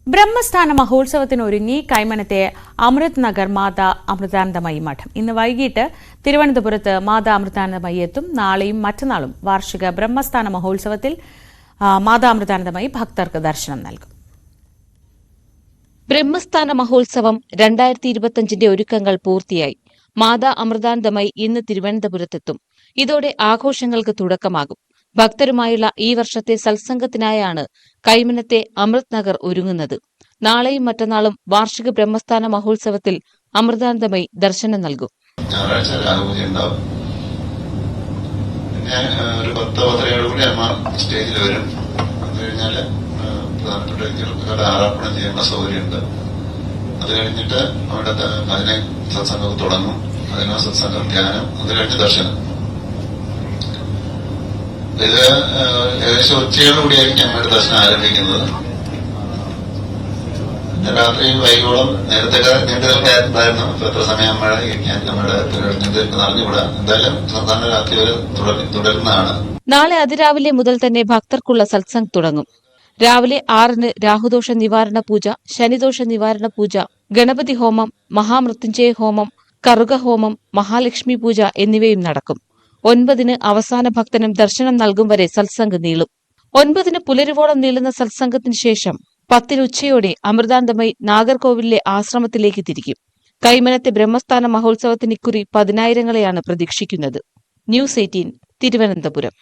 ബ്രഹ്മസ്ഥാന മഹോത്സവത്തിനൊരുങ്ങി കൈമനത്തെ അമൃത് നഗർ മാതാ അമൃതാനന്ദമയി മഠം. ഇന്ന് വൈകിട്ട് തിരുവനന്തപുരത്ത് മാതാ അമൃതാനന്ദമയി എത്തും. നാളെയും മറ്റന്നാളും വാർഷിക ബ്രഹ്മസ്ഥാന മഹോത്സവത്തിൽ മാതാ അമൃതാനന്ദമയി ഭക്തർക്ക് ദർശനം നൽകും. ബ്രഹ്മസ്ഥാന മഹോത്സവം 2025 ഒരുക്കങ്ങൾ പൂർത്തിയായി. മാതാ അമൃതാനന്ദമയി ഇന്ന് തിരുവനന്തപുരത്തെത്തും. ഇതോടെ ആഘോഷങ്ങൾക്ക് തുടക്കമാകും. ഭക്തരുമായുള്ള ഈ വർഷത്തെ സത്സംഗത്തിനായാണ് കൈമനത്തെ അമൃത് നഗർ ഒരുങ്ങുന്നത്. നാളെയും മറ്റന്നാളും വാർഷിക ബ്രഹ്മസ്ഥാന മഹോത്സവത്തിൽ അമൃതാനന്ദമയി ദർശനം നൽകും. ഞായറാഴ്ച രാഹുലി ഉണ്ടാവും. പിന്നെ ഒരു 10-10:30 അമ്മ സ്റ്റേജിൽ വരും. അത് കഴിഞ്ഞാല് പ്രധാനപ്പെട്ട വ്യക്തികൾക്ക് ആറാപ്പണം ചെയ്യാനുള്ള സൗകര്യമുണ്ട്. അത് കഴിഞ്ഞിട്ട് അവിടെ അതിനെ സത്സംഗം തുടങ്ങും. അതിന് സത്സംഗം, ധ്യാനം, അത് കഴിഞ്ഞ് ദർശനം. ഇത് ഏകദേശം ഉച്ചയോടുകൂടിയായിരിക്കും അമ്മയുടെ ദർശനം ആരംഭിക്കുന്നത്. രാത്രി വൈകോളം നേരത്തെ നീണ്ടു നിൽക്കാറുണ്ടായിരുന്നു. ഇപ്പൊ എത്ര സമയം അമ്മയുടെ ഇരിക്കാൻ നമ്മുടെ അറിഞ്ഞുകൂടാ. എന്തായാലും സാധാരണ രാത്രി വരെ തുടരുന്നതാണ്. നാളെ അതിരാവിലെ മുതൽ തന്നെ ഭക്തർക്കുള്ള സത്സംഗ് തുടങ്ങും. രാവിലെ 6-ന് രാഹുദോഷ നിവാരണ പൂജ, ശനിദോഷ നിവാരണ പൂജ, ഗണപതി ഹോമം, മഹാമൃത്യുഞ്ജയ ഹോമം, കറുകഹോമം, മഹാലക്ഷ്മി പൂജ എന്നിവയും നടക്കും. 9-ന് അവസാന ഭക്തനും ദർശനം നൽകും വരെ സത്സംഗ് നീളും. 9-ന് പുലരുവോളം നീളുന്ന സത്സംഗത്തിന് ശേഷം 10-ന് ഉച്ചയോടെ അമൃതാനന്ദമയി നാഗർകോവിലിലെ ആശ്രമത്തിലേക്ക് തിരിക്കും. കൈമനത്തെ ബ്രഹ്മസ്ഥാന മഹോത്സവത്തിന് ഇക്കുറി 10,000-ങ്ങളെയാണ് പ്രതീക്ഷിക്കുന്നത്. ന്യൂസ് 18 തിരുവനന്തപുരം.